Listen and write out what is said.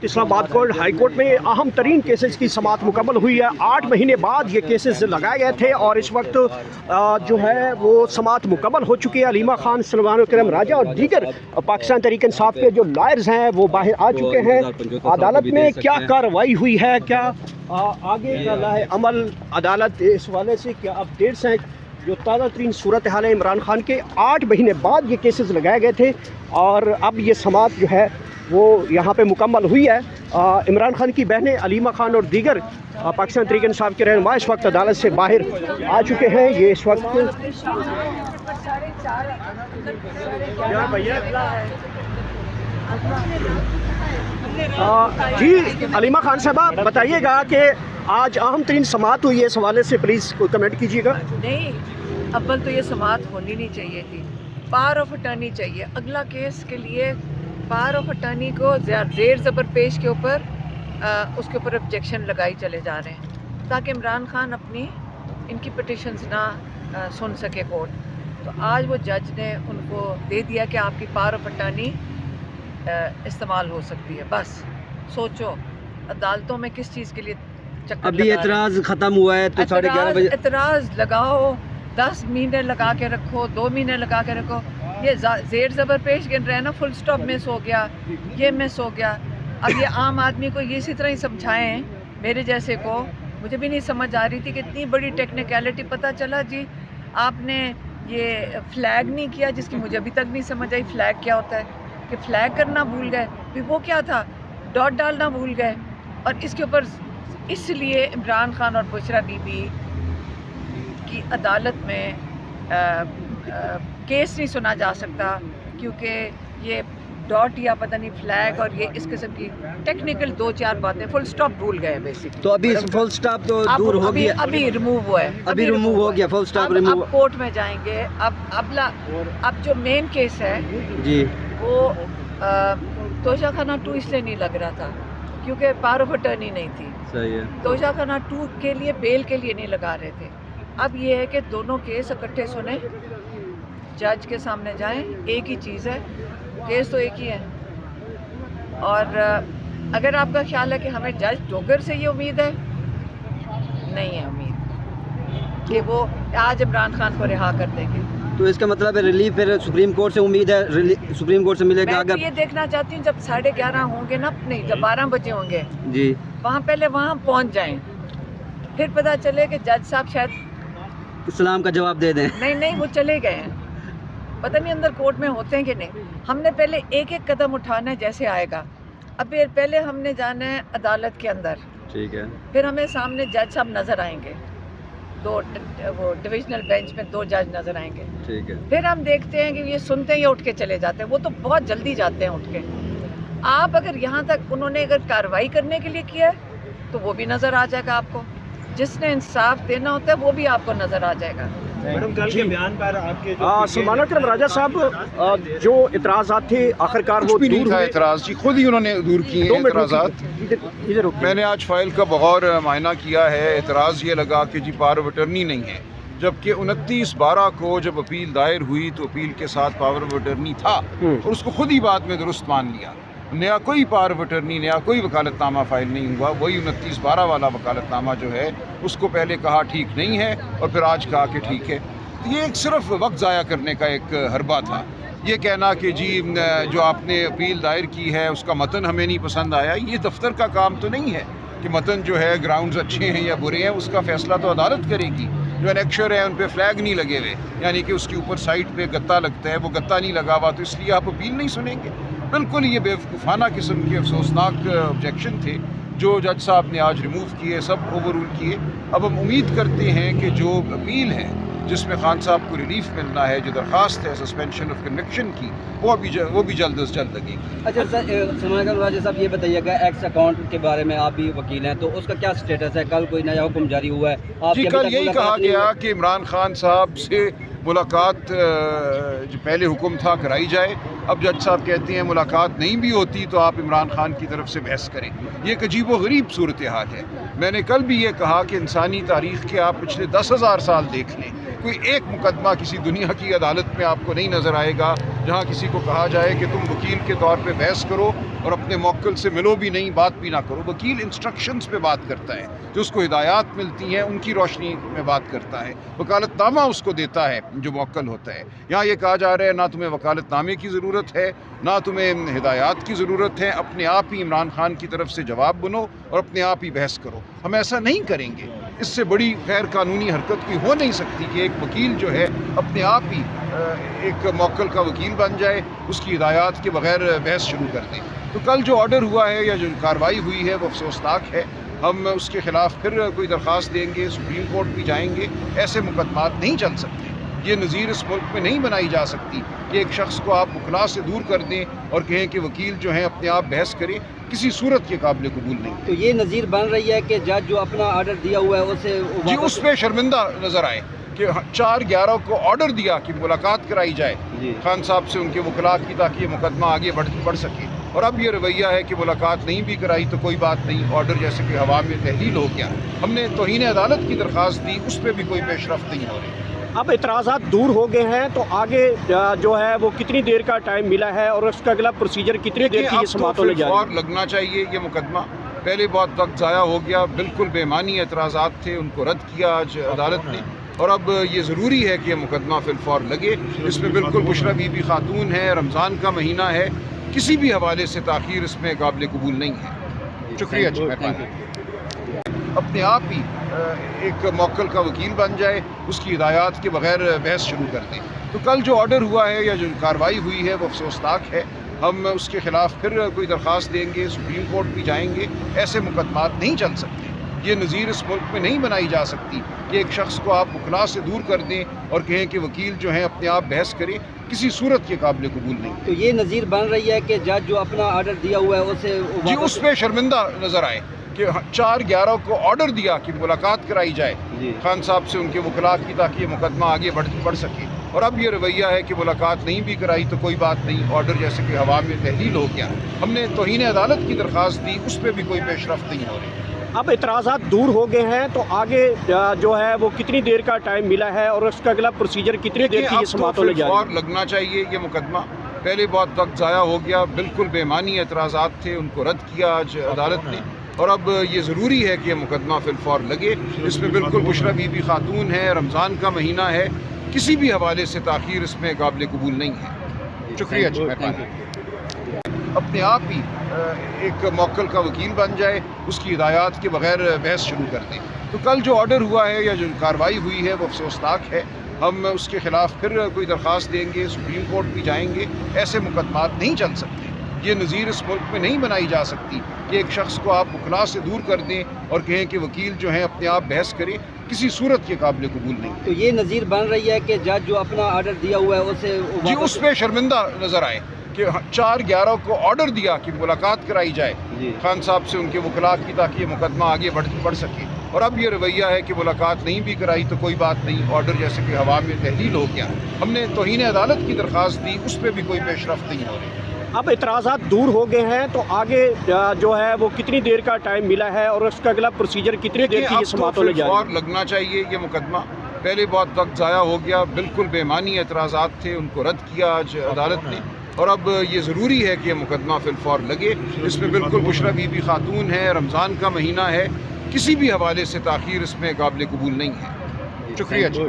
اسلام آباد court high court میں اہم ترین کیسز کی سماعت مکمل ہوئی ہے۔ 8 مہینے بعد یہ کیسز لگائے گئے تھے اور اس وقت جو ہے وہ سماعت مکمل ہو چکی ہے۔ علیمہ خان، سلمان کرم راجہ اور دیگر پاکستان تحریک انصاف کے جو لائرز ہیں وہ باہر آ چکے ہیں۔ عدالت میں کیا کارروائی ہوئی ہے، کیا آگے کا لاہ عمل عدالت اس حوالے سے کیا اپڈیٹس ہیں؟ جو تازہ ترین صورتحال ہے عمران خان کے 8 مہینے بعد یہ کیسز لگائے گئے تھے اور اب یہ سماعت جو ہے وہ یہاں پہ مکمل ہوئی ہے۔ عمران خان کی بہنیں علیمہ خان اور دیگر پاکستان تحریک انصاف کے رہنما اس وقت عدالت سے باہر آ چکے ہیں۔ یہ اس وقت جی علیمہ خان صاحبہ بتائیے گا کہ آج اہم ترین سماعت ہوئی ہے، اس حوالے سے پلیز کوئی کمنٹ کیجیے گا۔ نہیں، اول تو یہ سماعت ہونی نہیں چاہیے تھی، پاور آف اٹارنی چاہیے۔ اگلا کیس کے لیے پاور آف اٹارنی کو زیر زبر پیش کے اوپر اس کے اوپر آبجیکشن لگائی چلے جا رہے ہیں تاکہ عمران خان اپنی ان کی پٹیشنز نہ سن سکے کورٹ۔ تو آج وہ جج نے ان کو دے دیا کہ آپ کی پاور آف اٹارنی استعمال ہو سکتی ہے۔ بس سوچو عدالتوں میں کس چیز کے لیے چکر ابھی اعتراض ختم ہوا ہے تو 11:30 بجے اعتراض لگاؤ، 10 مہینے لگا کے رکھو، 2 مہینے لگا کے رکھو۔ یہ زیر زبر پیش گن رہے ہیں نا، فل سٹاپ مس ہو گیا، یہ مس ہو گیا۔ اب یہ عام آدمی کو یہ اسی طرح ہی سمجھائیں، میرے جیسے کو مجھے بھی نہیں سمجھ آ رہی تھی کہ اتنی بڑی ٹیکنیکلٹی پتہ چلا جی آپ نے یہ فلیگ نہیں کیا، جس کی مجھے ابھی تک نہیں سمجھ آئی فلیگ کیا ہوتا ہے، کہ فلیگ کرنا بھول گئے، پھر وہ کیا تھا ڈاٹ ڈالنا بھول گئے۔ اور اس کے اوپر اس لیے عمران خان اور بشرا بی بی کی عدالت میں کیس نہیں سنا جا سکتا کیونکہ یہ ڈاٹ یا پتہ نہیں فلیگ اور یہ اس قسم کی ٹیکنیکل 2-4 باتیں فل سٹاپ بھول گئے بیسک۔ تو ابھی فل سٹاپ تو دور ہو گیا، ابھی ریموو ہوا ہے، ابھی ریموو ہو گیا، فل سٹاپ ریموو۔ اب کورٹ میں جائیں گے۔ اب جو مین کیس ہے جی وہ توشہ خانہ 2 اس لیے نہیں لگ رہا تھا کیونکہ پاور آف اٹارنی نہیں تھی۔ صحیح ہے، توشہ خانہ 2 کے لیے بیل کے لیے نہیں لگا رہے تھے۔ اب یہ ہے کہ دونوں کیس اکٹھے سنیں، جج کے سامنے جائیں، ایک ہی چیز ہے، کیس تو ایک ہی ہے۔ اور اگر آپ کا خیال ہے کہ ہمیں جج ڈوگر سے یہ امید ہے، نہیں ہے امید کہ وہ آج عمران خان کو رہا کر دیں گے۔ تو اس کا مطلب ہے ریلیف پھر سپریم کورٹ سے امید ہے، سپریم کورٹ سے ملے گا؟ میں اگر تو یہ دیکھنا چاہتی ہوں جب 11:30 ہوں گے نا، نہیں جب 12 بجے ہوں گے، جی پہلے وہاں پہنچ جائیں، پھر پتہ چلے کہ جج صاحب شاید اسلام کا جواب دے دیں۔ نہیں وہ چلے گئے ہیں، پتہ نہیں اندر کورٹ میں ہوتے ہیں کہ نہیں۔ ہم نے پہلے ایک ایک قدم اٹھانا ہے جیسے آئے گا۔ اب پہلے ہم نے جانا ہے عدالت کے اندر، ٹھیک ہے، پھر ہمیں سامنے جج صاحب نظر آئیں گے، وہ ڈویژنل بینچ میں 2 جج نظر آئیں گے۔ ٹھیک ہے، پھر ہم دیکھتے ہیں کہ یہ سنتے ہیں یا اٹھ کے چلے جاتے ہیں، وہ تو بہت جلدی جاتے ہیں اٹھ کے۔ آپ اگر یہاں تک انہوں نے اگر کارروائی کرنے کے لیے کیا ہے تو وہ بھی نظر آ جائے گا آپ کو، جس نے انصاف دینا ہوتا ہے وہ بھی آپ کو نظر آ جائے گا۔ سلمان کرم راجہ صاحب جو اعتراضات تھے آخرکار وہ بھی نہیں دور تھا ہوئے؟ اعتراض جی، خود ہی انہوں نے دور کیے ہیں اعتراضات۔ میں نے آج فائل کا بغور معائنہ کیا ہے، اعتراض یہ لگا کہ جی پاور آف اٹرنی نہیں ہے، جبکہ 29/12 کو جب اپیل دائر ہوئی تو اپیل کے ساتھ پاور آف اٹرنی تھا اور اس کو خود ہی بعد میں درست مان لیا۔ نیا کوئی پاور آف اٹرنی، نیا کوئی وکالت نامہ فائل نہیں ہوا، وہی 29/12 والا وکالت نامہ جو ہے اس کو پہلے کہا ٹھیک نہیں ہے اور پھر آج کہا کہ ٹھیک ہے۔ یہ ایک صرف وقت ضائع کرنے کا ایک حربہ تھا، یہ کہنا کہ جی جو آپ نے اپیل دائر کی ہے اس کا متن ہمیں نہیں پسند آیا۔ یہ دفتر کا کام تو نہیں ہے کہ متن جو ہے گراؤنڈز اچھے ہیں یا برے ہیں، اس کا فیصلہ تو عدالت کرے گی۔ جو انیکشر ہیں ان پہ فلیگ نہیں لگے ہوئے، یعنی کہ اس کے اوپر سائٹ پہ گتا لگتا ہے، وہ گتا نہیں لگا ہوا تو اس لیے آپ اپیل نہیں سنیں گے۔ بالکل یہ بیوقوفانہ قسم کے افسوسناک آبجیکشن تھے جو جج صاحب نے آج ریموو کیے، سب اوور رول کیے۔ اب ہم امید کرتے ہیں کہ جو اپیل ہے جس میں خان صاحب کو ریلیف ملنا ہے، جو درخواست ہے سسپینشن آف کنوکشن کی، وہ بھی جلد از جلد لگے گی۔ اچھا سلمان کرم راجہ صاحب یہ بتائیے گا ایکس اکاؤنٹ کے بارے میں، آپ بھی وکیل ہیں تو اس کا کیا سٹیٹس ہے؟ کل کوئی نیا حکم جاری ہوا ہے؟ آپ جی کل یہی کہا گیا کہ عمران خان صاحب سے ملاقات جو پہلے حکم تھا کرائی جائے، اب جج صاحب کہتے ہیں ملاقات نہیں بھی ہوتی تو آپ عمران خان کی طرف سے بحث کریں. یہ ایک عجیب و غریب صورتحال ہے. میں نے کل بھی یہ کہا کہ انسانی تاریخ کے آپ پچھلے 10,000 سال دیکھ لیں, کوئی ایک مقدمہ کسی دنیا کی عدالت میں آپ کو نہیں نظر آئے گا جہاں کسی کو کہا جائے کہ تم وکیل کے طور پہ بحث کرو اور اپنے موکل سے ملو بھی نہیں, بات بھی نہ کرو. وکیل انسٹرکشنز پہ بات کرتا ہے, جو اس کو ہدایات ملتی ہیں ان کی روشنی میں بات کرتا ہے. وکالت نامہ اس کو دیتا ہے جو موکل ہوتا ہے. یہاں یہ کہا جا رہا ہے نہ تمہیں وکالت نامے کی ضرورت ہے نہ تمہیں ہدایات کی ضرورت ہے, اپنے آپ ہی عمران خان کی طرف سے جواب بنو اور اپنے آپ ہی بحث کرو. ہم ایسا نہیں کریں گے. اس سے بڑی غیر قانونی حرکت کوئی ہو نہیں سکتی کہ ایک وکیل جو ہے اپنے آپ ہی ایک موکل کا وکیل بن جائے, اس کی ہدایات کے بغیر بحث شروع کر دیں. تو کل جو آرڈر ہوا ہے یا جو کارروائی ہوئی ہے وہ افسوسناک ہے. ہم اس کے خلاف پھر کوئی درخواست دیں گے, سپریم کورٹ بھی جائیں گے. ایسے مقدمات نہیں چل سکتے. یہ نظیر اس ملک میں نہیں بنائی جا سکتی کہ ایک شخص کو آپ وکلا سے دور کر دیں اور کہیں کہ وکیل جو ہیں اپنے آپ بحث کرے. کسی صورت کے قابل قبول نہیں. تو یہ نظیر بن رہی ہے کہ جج جو اپنا آرڈر دیا ہوا ہے اسے جی اس پہ شرمندہ نظر آئے کہ 4/11 کو آرڈر دیا کہ ملاقات کرائی جائے خان صاحب سے ان کے وکلاء کی, تاکہ یہ مقدمہ آگے بڑھ سکے. اور اب یہ رویہ ہے کہ ملاقات نہیں بھی کرائی تو کوئی بات نہیں, آرڈر جیسے کہ ہوا میں تحلیل ہو گیا. ہم نے توہین عدالت کی درخواست دی, اس پہ بھی کوئی پیش رفت نہیں ہو رہی. اب اعتراضات دور ہو گئے ہیں تو آگے جو ہے وہ کتنی دیر کا ٹائم ملا ہے اور اس کا اگلا پروسیجر کتنی دیر کی سماعت ہونے جا رہی ہے؟ فور لگنا چاہیے یہ مقدمہ. پہلے بہت وقت ضائع ہو گیا, بالکل بے معنی اعتراضات تھے, ان کو رد کیا آج عدالت نے. اور اب یہ ضروری ہے کہ یہ مقدمہ فی الفور لگے. اس میں بالکل بشرا بی بی خاتون ہے, رمضان کا مہینہ ہے, کسی بھی حوالے سے تاخیر اس میں قابل قبول نہیں ہے. شکریہ جی. اپنے آپ ہی ایک موکل کا وکیل بن جائے, اس کی ہدایات کے بغیر بحث شروع کر دیں. تو کل جو آرڈر ہوا ہے یا جو کارروائی ہوئی ہے وہ افسوسناک ہے. ہم اس کے خلاف پھر کوئی درخواست دیں گے, سپریم کورٹ بھی جائیں گے. ایسے مقدمات نہیں چل سکتے. یہ نظیر اس ملک میں نہیں بنائی جا سکتی کہ ایک شخص کو آپ وکلا سے دور کر دیں اور کہیں کہ وکیل جو ہیں اپنے آپ بحث کرے. کسی صورت کے قابل قبول نہیں. تو یہ نظیر بن رہی ہے کہ جج جو اپنا آرڈر دیا ہوا ہے اسے جی اس پہ شرمندہ نظر آئے کہ 4/11 کو آرڈر دیا کہ ملاقات کرائی جائے خان صاحب سے ان کے وکلاء کی, تاکہ یہ مقدمہ آگے بڑھ سکے. اور اب یہ رویہ ہے کہ ملاقات نہیں بھی کرائی تو کوئی بات نہیں, آرڈر جیسے کہ ہوا میں تحلیل ہو گیا. ہم نے توہین عدالت کی درخواست دی, اس پہ بھی کوئی پیش رفت نہیں ہو رہی. اب اعتراضات دور ہو گئے ہیں تو آگے جو ہے وہ کتنی دیر کا ٹائم ملا ہے اور اس کا اگلا پروسیجر کتنی دیر کی سماعت ہونے جا رہی ہے؟ فور لگنا چاہیے یہ مقدمہ. پہلے بہت وقت ضائع ہو گیا, بالکل بے معنی اعتراضات تھے, ان کو رد کیا آج عدالت نے. اور اب یہ ضروری ہے کہ یہ مقدمہ فی الفور لگے. اس میں بالکل بشرا بی بی خاتون ہے, رمضان کا مہینہ ہے, کسی بھی حوالے سے تاخیر اس میں قابل قبول نہیں ہے. شکریہ جی. اپنے آپ ہی ایک موکل کا وکیل بن جائے, اس کی ہدایات کے بغیر بحث شروع کر دیں. تو کل جو آرڈر ہوا ہے یا جو کارروائی ہوئی ہے وہ افسوسناک ہے. ہم اس کے خلاف پھر کوئی درخواست دیں گے, سپریم کورٹ بھی جائیں گے. ایسے مقدمات نہیں چل سکتے. یہ نظیر اس ملک میں نہیں بنائی جا سکتی کہ ایک شخص کو آپ وکلا سے دور کر دیں اور کہیں کہ وکیل جو ہیں اپنے آپ بحث کرے. کسی صورت کے قابل قبول نہیں. تو یہ نظیر بن رہی ہے کہ جج جو اپنا آرڈر دیا ہوا ہے اسے جی اس پہ شرمندہ نظر آئے کہ 4/11 کو آرڈر دیا کہ ملاقات کرائی جائے خان صاحب سے ان کے وکلاء کی, تاکہ یہ مقدمہ آگے بڑھ سکے. اور اب یہ رویہ ہے کہ ملاقات نہیں بھی کرائی تو کوئی بات نہیں, آرڈر جیسے کہ ہوا میں تحلیل ہو گیا. ہم نے توہین عدالت کی درخواست دی, اس پہ بھی کوئی پیش رفت نہیں ہو رہی. اب اعتراضات دور ہو گئے ہیں تو آگے جو ہے وہ کتنی دیر کا ٹائم ملا ہے اور اس کا اگلا پروسیجر کتنی دیر کی سماعت ہونے جا رہی ہے؟ فور لگنا چاہیے یہ مقدمہ. پہلے بہت وقت ضائع ہو گیا, بالکل بے معنی اعتراضات تھے, ان کو رد کیا آج عدالت نے. اور اب یہ ضروری ہے کہ یہ مقدمہ فی الفور لگے. اس میں بالکل بشرا بی بی خاتون ہے, رمضان کا مہینہ ہے, کسی بھی حوالے سے تاخیر اس میں قابل قبول نہیں ہے. شکریہ جی.